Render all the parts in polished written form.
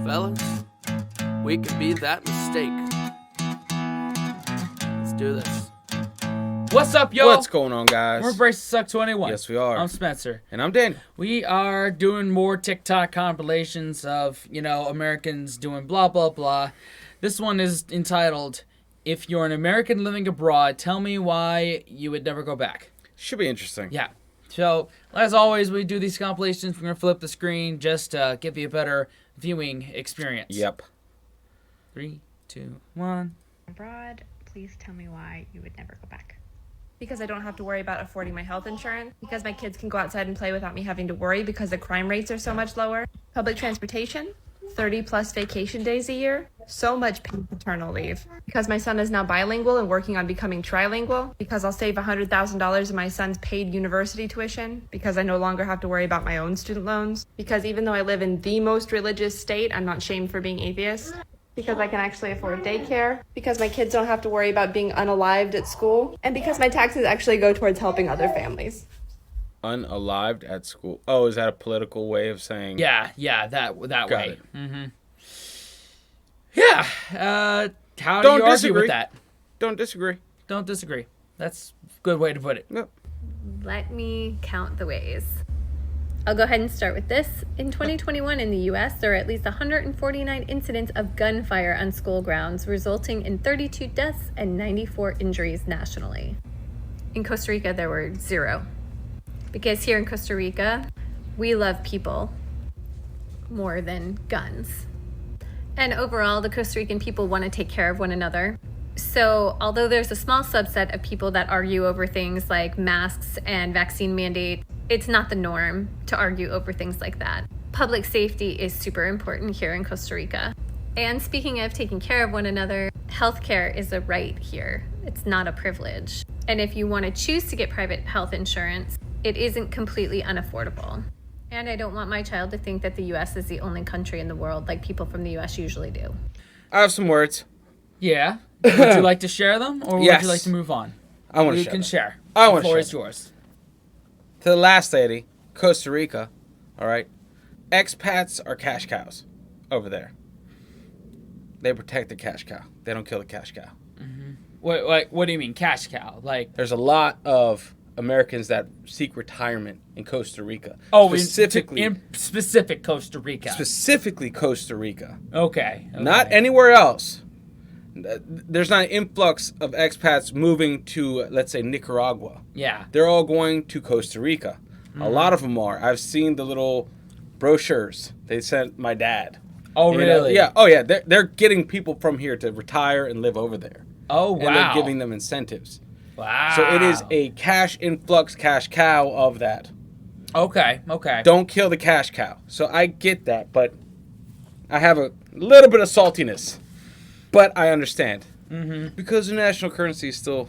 fellas. We can be that mistake. Let's do this. What's up, y'all? What's going on, guys? We're Brace Suck 21. Yes, we are. I'm Spencer. And I'm Daniel. We are doing more TikTok compilations of, Americans doing blah, blah, blah. This one is entitled, If You're an American Living Abroad, Tell Me Why You Would Never Go Back. Should be interesting. Yeah. So, as always, we do these compilations. We're going to flip the screen just to give you a better viewing experience. Yep. 3, 2, 1. Abroad, please tell me why you would never go back. Because I don't have to worry about affording my health insurance. Because my kids can go outside and play without me having to worry because the crime rates are so much lower. Public transportation, 30 plus vacation days a year. So much paid paternal leave. Because my son is now bilingual and working on becoming trilingual. Because I'll save $100,000 in my son's paid university tuition. Because I no longer have to worry about my own student loans. Because even though I live in the most religious state, I'm not shamed for being atheist. Because I can actually afford daycare, because my kids don't have to worry about being unalived at school, and because my taxes actually go towards helping other families. Unalived at school. Oh, is that a political way of saying? Yeah, that way. It. Mm-hmm. Yeah. How do Don't you argue disagree. with that? Don't disagree. Don't disagree. That's a good way to put it. Yep. Let me count the ways. I'll go ahead and start with this. In 2021 in the U.S., there are at least 149 incidents of gunfire on school grounds, resulting in 32 deaths and 94 injuries nationally. In Costa Rica, there were 0. Because here in Costa Rica, we love people more than guns. And overall, the Costa Rican people want to take care of one another. So although there's a small subset of people that argue over things like masks and vaccine mandate, it's not the norm to argue over things like that. Public safety is super important here in Costa Rica. And speaking of taking care of one another, healthcare is a right here. It's not a privilege. And if you want to choose to get private health insurance, it isn't completely unaffordable. And I don't want my child to think that the US is the only country in the world like people from the US usually do. I have some words. Yeah. Would you like to share them, or Yes. would you like to move on? I want to You share. can share. I want The to floor share. is yours. To the last lady, Costa Rica, all right? Expats are cash cows over there. They protect the cash cow. They don't kill the cash cow. What do you mean, cash cow? Like, There's a lot of Americans that seek retirement in Costa Rica. specifically in specific Costa Rica. Specifically Costa Rica. Okay. Not anywhere else. There's not an influx of expats moving to, let's say, Nicaragua. Yeah. They're all going to Costa Rica. A lot of them are. I've seen the little brochures they sent my dad. Oh, You know? really? Yeah. Oh, yeah. They're getting people from here to retire and live over there. Oh, wow. And they're giving them incentives. Wow. So it is a cash influx, cash cow of that. Okay. Don't kill the cash cow. So I get that, but I have a little bit of saltiness. But I understand. Mm-hmm. Because the national currency is still,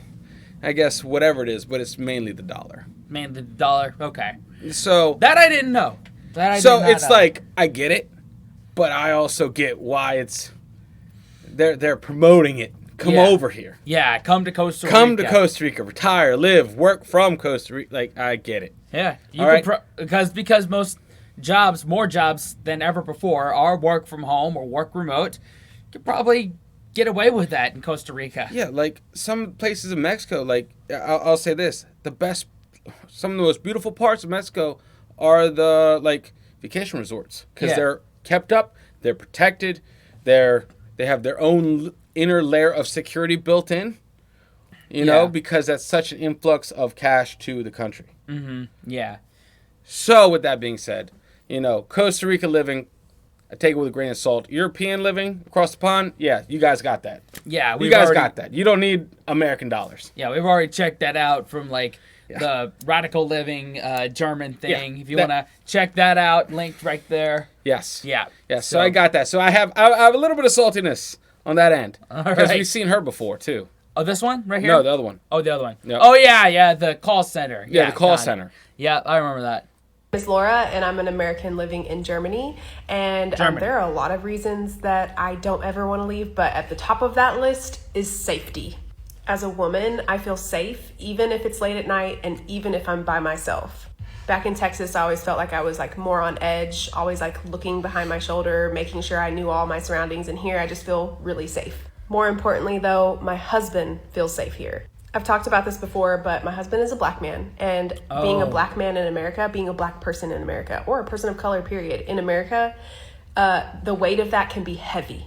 I guess, whatever it is, but it's mainly the dollar. Mainly the dollar. Okay. So That I didn't know. it's like, I get it, but I also get why it's, they're promoting it. Come Yeah. over here. Yeah, come to Costa Rica. Come to Costa Rica, retire, live, work from Costa Rica. Like, I get it. Yeah, you All can because most jobs, more jobs than ever before, are work from home or work remote. You could probably get away with that in Costa Rica. Yeah, like some places in Mexico, like, I'll say this, some of the most beautiful parts of Mexico are the, like, vacation resorts. Because they're kept up, they're protected, they have their own inner layer of security built in, you know, because that's such an influx of cash to the country. Mm-hmm. Yeah. So, with that being said, Costa Rica living, I take it with a grain of salt. European living across the pond, yeah, you guys got that. Yeah, You guys got that. You don't need American dollars. Yeah, we've already checked that out from the radical living German thing. Yeah, If you want to check that out, linked right there. Yes. Yeah. Yeah, so I got that. So I have a little bit of saltiness on that end. Because right. we've seen her before, too. Oh, this one right here? No, the other one. Oh, the other one. Yep. Oh, yeah, the call center. Yeah, the call got it. center. Yeah, I remember that. Is Laura, and I'm an American living in Germany, and there are a lot of reasons that I don't ever want to leave, but at the top of that list is safety. As a woman, I feel safe even if it's late at night and even if I'm by myself. Back in Texas, I always felt like I was like more on edge, always like looking behind my shoulder, making sure I knew all my surroundings. And here I just feel really safe. More importantly though, my husband feels safe here. I've talked about this before, but my husband is a black man, and being a black man in America, being a black person in America, or a person of color, period, in America, the weight of that can be heavy.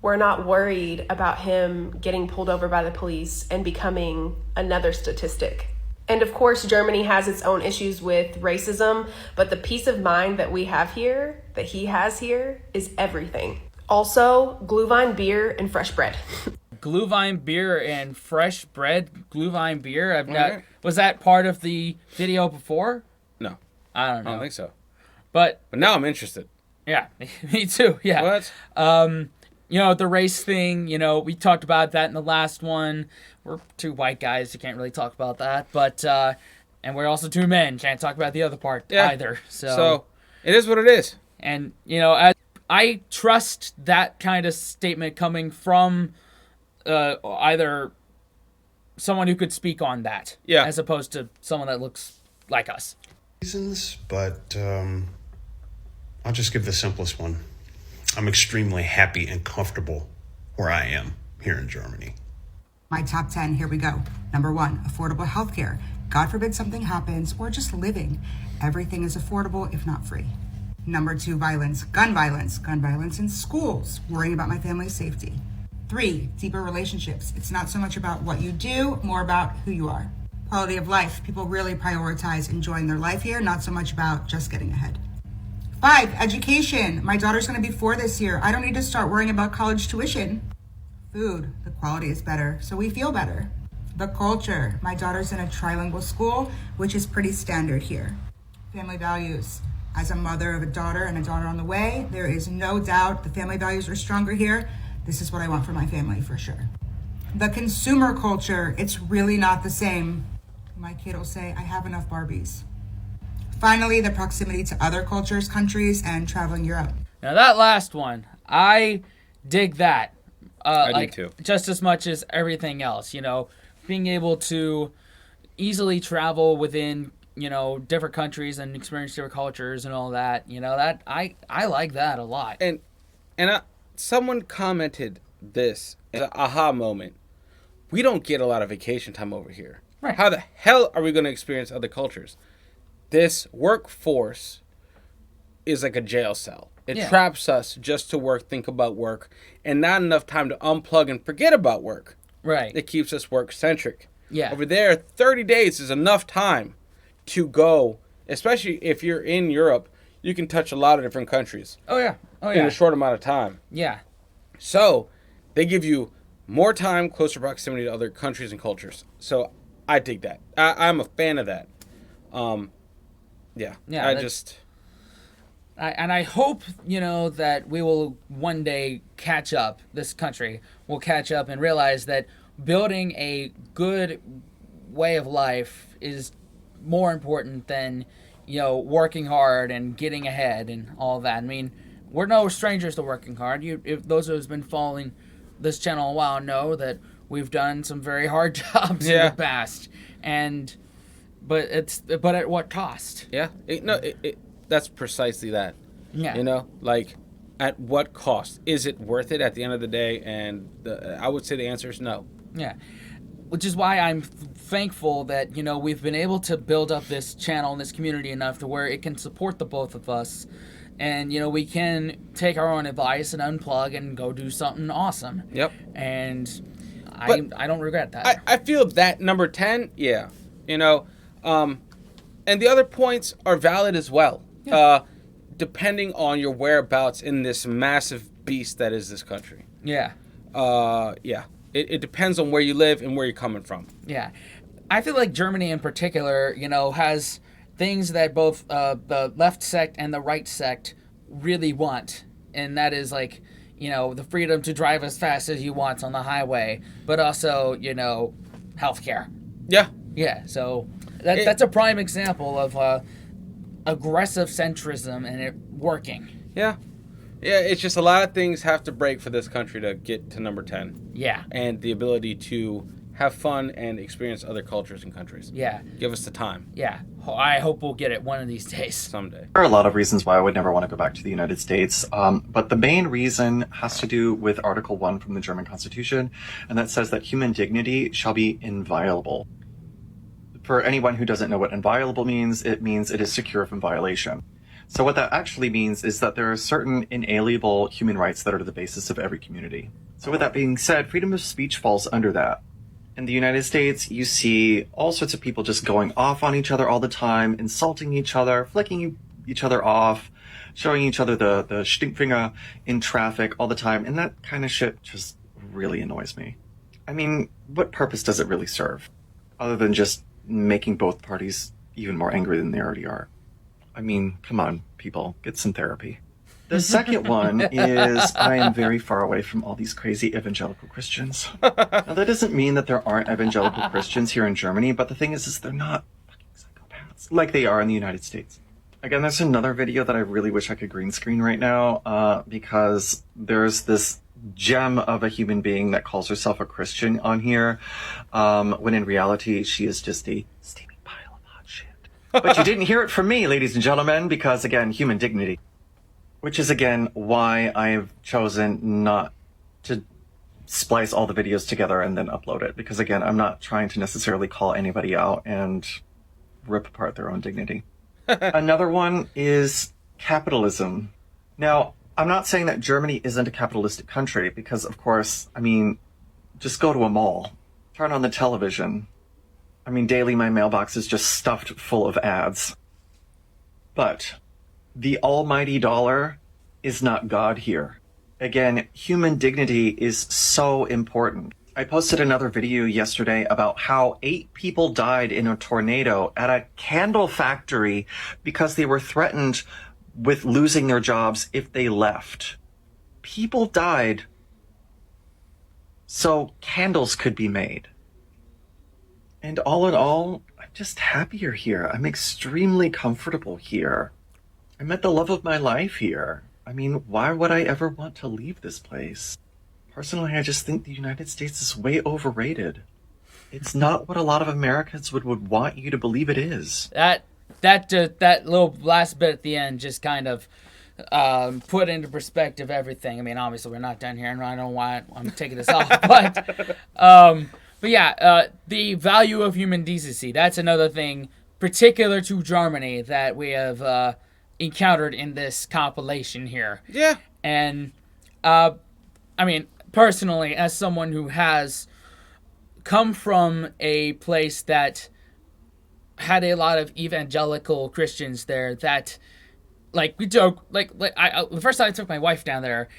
We're not worried about him getting pulled over by the police and becoming another statistic. And of course, Germany has its own issues with racism, but the peace of mind that we have here, that he has here, is everything. Also, Glühwein beer and fresh bread. Glühwein beer and fresh bread. Glühwein beer. I've not. Was that part of the video before? No, I don't know. I don't think so. But now I'm interested. Yeah, me too. Yeah. What? The race thing. We talked about that in the last one. We're two white guys. You can't really talk about that. But and we're also two men. Can't talk about the other part either. So it is what it is. And I trust that kind of statement coming from either someone who could speak on that, as opposed to someone that looks like us. Reasons, but I'll just give the simplest one. I'm extremely happy and comfortable where I am here in Germany. My top 10, here we go. Number 1, affordable healthcare. God forbid something happens, or just living. Everything is affordable, if not free. Number 2, violence. Gun violence in schools. Worrying about my family's safety. 3, deeper relationships. It's not so much about what you do, more about who you are. Quality of life. People really prioritize enjoying their life here, not so much about just getting ahead. 5, education. My daughter's going to be 4 this year. I don't need to start worrying about college tuition. Food. The quality is better, so we feel better. The culture. My daughter's in a trilingual school, which is pretty standard here. Family values. As a mother of a daughter and a daughter on the way, there is no doubt the family values are stronger here. This is what I want for my family for sure. The consumer culture, it's really not the same. My kid will say, I have enough Barbies. Finally, the proximity to other cultures, countries, and traveling Europe. Now that last one, I dig that. I do too. Just as much as everything else, being able to easily travel within, different countries and experience different cultures and all that, that I like that a lot. And someone commented this, an aha moment. We don't get a lot of vacation time over here. Right. How the hell are we going to experience other cultures? This workforce is like a jail cell. It traps us just to work, think about work, and not enough time to unplug and forget about work. Right. It keeps us work-centric. Yeah. Over there, 30 days is enough time to go, especially if you're in Europe, you can touch a lot of different countries. Oh, yeah. In a short amount of time. Yeah. So, they give you more time, closer proximity to other countries and cultures. So, I dig that. I'm a fan of that. I hope, that we will one day catch up, this country will catch up and realize that building a good way of life is more important than, working hard and getting ahead and all that. I mean, we're no strangers to working hard. If those who have been following this channel a while know that we've done some very hard jobs in the past. But at what cost? Yeah. That's precisely that. Yeah. At what cost? Is it worth it at the end of the day? And I would say the answer is no. Yeah. Which is why I'm thankful that, we've been able to build up this channel and this community enough to where it can support the both of us. And, we can take our own advice and unplug and go do something awesome. Yep. And I don't regret that. I feel that number 10, yeah. And the other points are valid as well. Yeah. Depending on your whereabouts in this massive beast that is this country. Yeah. It depends on where you live and where you're coming from. Yeah. I feel like Germany in particular, has things that both the left sect and the right sect really want. And that is the freedom to drive as fast as you want on the highway, but also, healthcare. Yeah. Yeah. So that's a prime example of aggressive centrism and it working. Yeah. Yeah, it's just a lot of things have to break for this country to get to number 10. Yeah. And the ability to have fun, and experience other cultures and countries. Yeah. Give us the time. Yeah. I hope we'll get it one of these days. Someday. There are a lot of reasons why I would never want to go back to the United States, but the main reason has to do with Article 1 from the German Constitution, and that says that human dignity shall be inviolable. For anyone who doesn't know what inviolable means it is secure from violation. So what that actually means is that there are certain inalienable human rights that are the basis of every community. So with that being said, freedom of speech falls under that. In the United States, you see all sorts of people just going off on each other all the time, insulting each other, flicking each other off, showing each other the stinkfinger in traffic all the time, and that kind of shit just really annoys me. I mean, what purpose does it really serve? Other than just making both parties even more angry than they already are. I mean, come on, people, get some therapy. The second one is I am very far away from all these crazy evangelical Christians. Now, that doesn't mean that there aren't evangelical Christians here in Germany, but the thing is they're not fucking psychopaths like they are in the United States. Again, there's another video that I really wish I could green screen right now, because there's this gem of a human being that calls herself a Christian on here, when in reality she is just a steaming pile of hot shit. But you didn't hear it from me, ladies and gentlemen, because again, human dignity. Which is, again, why I have chosen not to splice all the videos together and then upload it. Because, again, I'm not trying to necessarily call anybody out and rip apart their own dignity. Another one is capitalism. Now, I'm not saying that Germany isn't a capitalistic country because, of course, I mean, just go to a mall. Turn on the television. I mean, daily my mailbox is just stuffed full of ads. But the almighty dollar is not God here. Again, human dignity is so important. I posted another video yesterday about how 8 people died in a tornado at a candle factory because they were threatened with losing their jobs if they left. People died so candles could be made. And all in all, I'm just happier here. I'm extremely comfortable here. I met the love of my life here. I mean, why would I ever want to leave this place? Personally, I just think the United States is way overrated. It's not what a lot of Americans would want you to believe it is. That little last bit at the end just kind of put into perspective everything. I mean, obviously we're not done here, and I don't know why I'm taking this off, but yeah, the value of human decency. That's another thing particular to Germany that we have encountered in this compilation here. Yeah. And I mean, personally, as someone who has come from a place that had a lot of evangelical Christians there, that like we joke, like the first time I took my wife down there,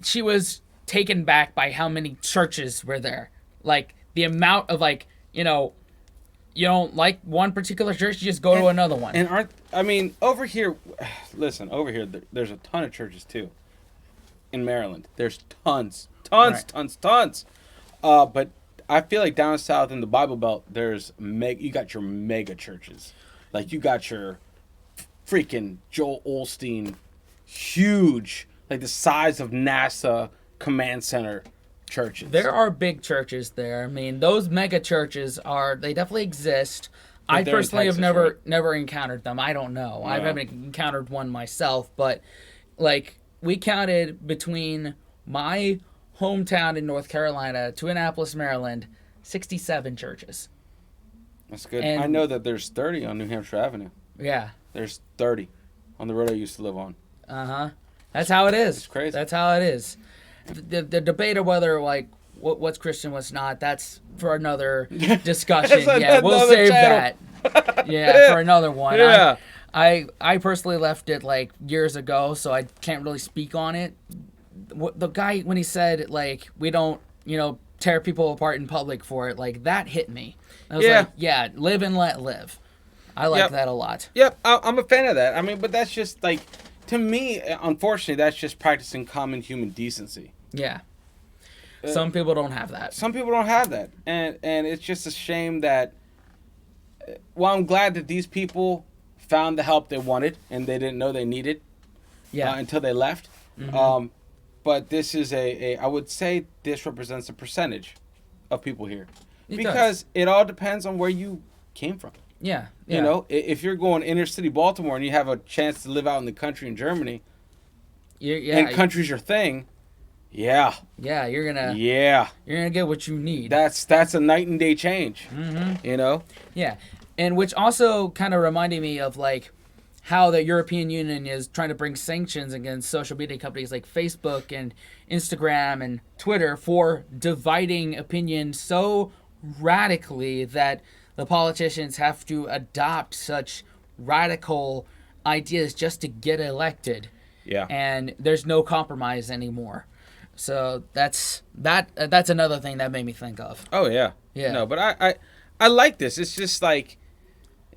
she was taken back by how many churches were there. Like the amount of, like, you know, you don't like one particular church, you just go to another one. And over here, listen, there's a ton of churches too. In Maryland, there's tons. But I feel like down south in the Bible Belt, you got your mega churches. Like you got your freaking Joel Osteen, huge, like the size of NASA Command Center churches. There are big churches there. I mean, those mega churches they definitely exist. But I personally Texas, have never encountered them. I don't know. No. I haven't encountered one myself, but like we counted between my hometown in North Carolina to Annapolis, Maryland, 67 churches. That's good. And I know that there's 30 on New Hampshire Avenue. Yeah. There's 30 on the road I used to live on. Uh-huh. That's how it is. It's crazy. That's how it is. The debate of whether, like, what's Christian, what's not, that's for another discussion. Yeah, we'll save channel. that. Yeah, for another one. Yeah. I personally left it, like, years ago, so I can't really speak on it. The guy, when he said, like, we don't, tear people apart in public for it, like, that hit me. I was like, yeah, live and let live. I like that a lot. Yep, I'm a fan of that. I mean, but that's just, like, to me, unfortunately, that's just practicing common human decency. Yeah. Some people don't have that. Some people don't have that. And it's just a shame that, well, I'm glad that these people found the help they wanted and they didn't know they needed until they left. Mm-hmm. But this is I would say this represents a percentage of people here. because it all depends on where you came from. Yeah. You know, if you're going inner city Baltimore and you have a chance to live out in the country in Germany, and country's your thing, you're gonna get what you need. That's a night and day change. Mm-hmm. You know. Yeah, and which also kind of reminded me of like how the European Union is trying to bring sanctions against social media companies like Facebook and Instagram and Twitter for dividing opinion so radically that the politicians have to adopt such radical ideas just to get elected. Yeah. And there's no compromise anymore. So that's another thing that made me think of. Oh yeah. Yeah. No, but I like this. It's just like,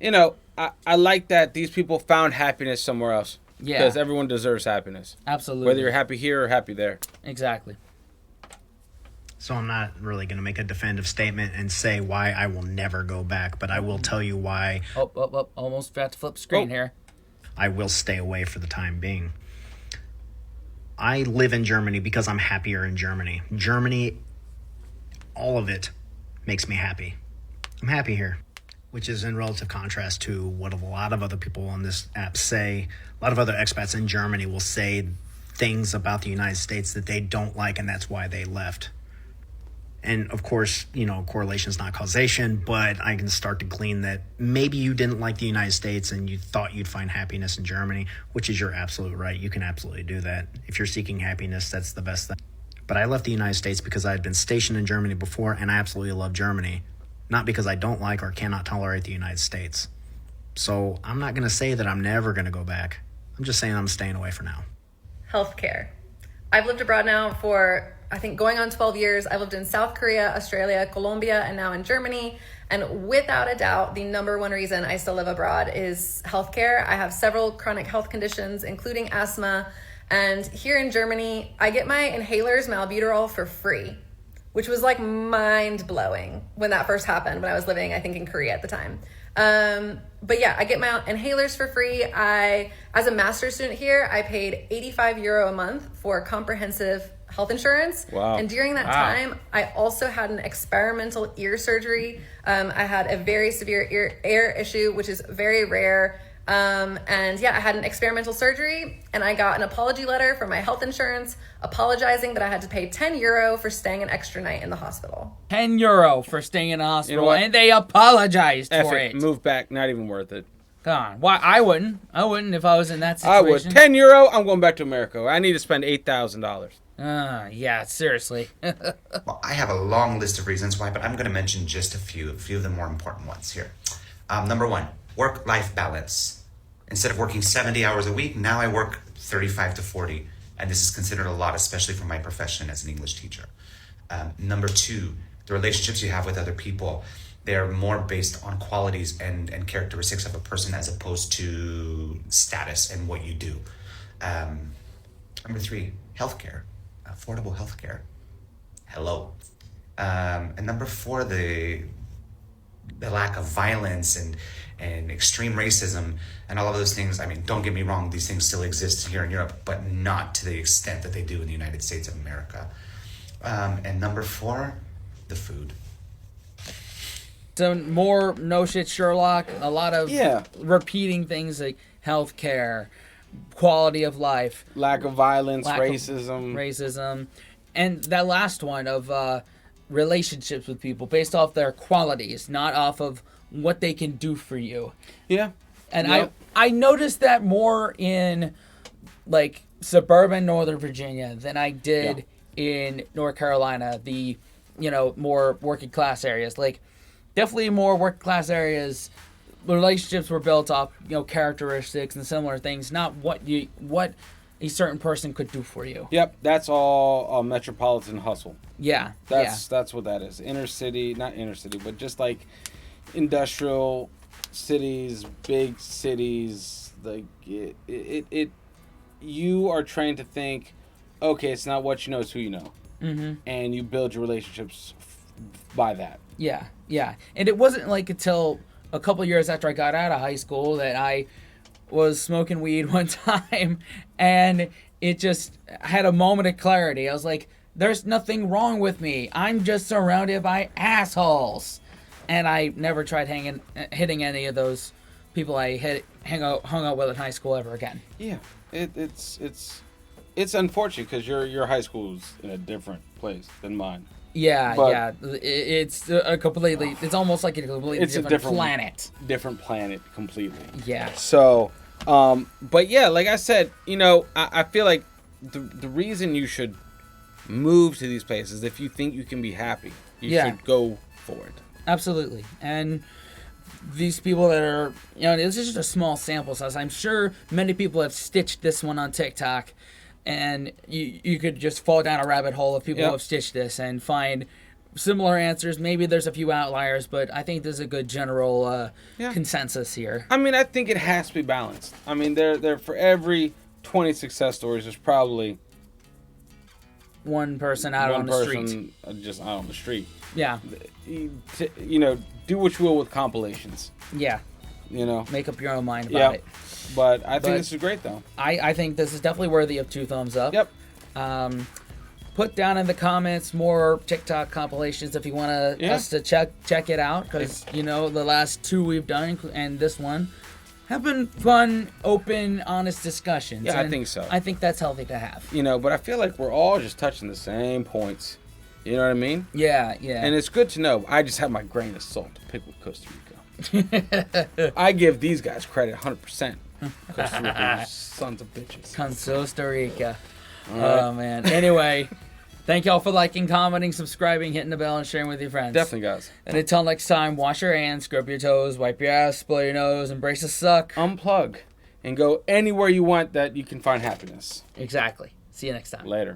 you know, I like that these people found happiness somewhere else. Yeah. Because everyone deserves happiness. Absolutely. Whether you're happy here or happy there. Exactly. So I'm not really going to make a definitive statement and say why I will never go back, but I will tell you why. Oh, almost forgot to flip the screen here. I will stay away for the time being. I live in Germany because I'm happier in Germany. Germany, all of it makes me happy. I'm happy here, which is in relative contrast to what a lot of other people on this app say. A lot of other expats in Germany will say things about the United States that they don't like, and that's why they left. And of course, you know, correlation is not causation, but I can start to glean that maybe you didn't like the United States and you thought you'd find happiness in Germany, which is your absolute right. You can absolutely do that. If you're seeking happiness, that's the best thing. But I left the United States because I had been stationed in Germany before, and I absolutely love Germany, not because I don't like or cannot tolerate the United States. So I'm not going to say that I'm never going to go back. I'm just saying I'm staying away for now. Healthcare. I've lived abroad now for, I think, going on 12 years. I've lived in South Korea, Australia, Colombia, and now in Germany. And without a doubt, the number one reason I still live abroad is healthcare. I have several chronic health conditions, including asthma. And here in Germany, I get my inhalers, my albuterol, for free, which was like mind blowing when that first happened, when I was living, I think, in Korea at the time. But yeah, I get my inhalers for free. As a master's student here, I paid €85 a month for comprehensive health insurance. Wow. And during that time, I also had an experimental ear surgery. I had a very severe ear issue, which is very rare. And yeah, I had an experimental surgery, and I got an apology letter from my health insurance apologizing that I had to pay €10 for staying an extra night in the hospital. €10 for staying in the hospital, You know what? and they apologized for it. Move back, not even worth it. Come on. Why? I wouldn't if I was in that I would. situation. €10, I'm going back to America. I need to spend $8,000. Yeah, seriously. Well, I have a long list of reasons why, but I'm going to mention just a few of the more important ones here. Number one, work-life balance. Instead of working 70 hours a week, now I work 35 to 40. And this is considered a lot, especially for my profession as an English teacher. Number two, the relationships you have with other people, they're more based on qualities and characteristics of a person as opposed to status and what you do. Number three, healthcare, affordable healthcare. Hello. And number four, the lack of violence and extreme racism and all of those things. I mean, don't get me wrong, these things still exist here in Europe, but not to the extent that they do in the United States of America. And number four, the food. So more no shit Sherlock, a lot of repeating things like healthcare, quality of life, lack of violence, racism, and that last one of relationships with people based off their qualities, not off of what they can do for you. Yeah. And I noticed that more in like suburban Northern Virginia than I did in North Carolina, the more working class areas. Like definitely more working class areas, relationships were built off characteristics and similar things, not what a certain person could do for you. Yep, that's all metropolitan hustle. Yeah. That's what that is. Inner city, not inner city, but just like industrial cities, big cities, like it you are trained to think, okay, it's not what you know, it's who you know. Mm-hmm. And you build your relationships by that. Yeah. And it wasn't like until a couple years after I got out of high school that I was smoking weed one time, and it just had a moment of clarity. I was like, there's nothing wrong with me. I'm just surrounded by assholes. And I never tried hitting any of those people I hung out with in high school ever again. Yeah, it's unfortunate because your high school's in a different place than mine. Yeah, But yeah. It's a completely. It's almost like a completely different planet. Different planet completely. Yeah. So, but yeah, like I said, I feel like the reason you should move to these places, if you think you can be happy, you should go for it. Absolutely. And these people that are, this is just a small sample size. I'm sure many people have stitched this one on TikTok, and you could just fall down a rabbit hole of people who have stitched this and find similar answers. Maybe there's a few outliers, but I think there's a good general consensus here. I mean, I think it has to be balanced. I mean, there for every 20 success stories, there's probably one person out on the street. Just out on the street. Yeah. Do what you will with compilations. Yeah. Make up your own mind about it. But I think this is great, though. I think this is definitely worthy of 2 thumbs up. Yep. Put down in the comments more TikTok compilations if you want us to check it out, because the last 2 we've done and this one have been fun, open, honest discussions. Yeah, I think so. I think that's healthy to have. But I feel like we're all just touching the same points. You know what I mean? Yeah, yeah. And it's good to know. I just have my grain of salt to pick with Costa Rica. I give these guys credit 100%. Costa Rica, sons of bitches. Costa Rica. Oh, man. Anyway, thank y'all for liking, commenting, subscribing, hitting the bell, and sharing with your friends. Definitely, guys. And until next time, wash your hands, scrub your toes, wipe your ass, blow your nose, embrace the suck. Unplug and go anywhere you want that you can find happiness. Exactly. See you next time. Later.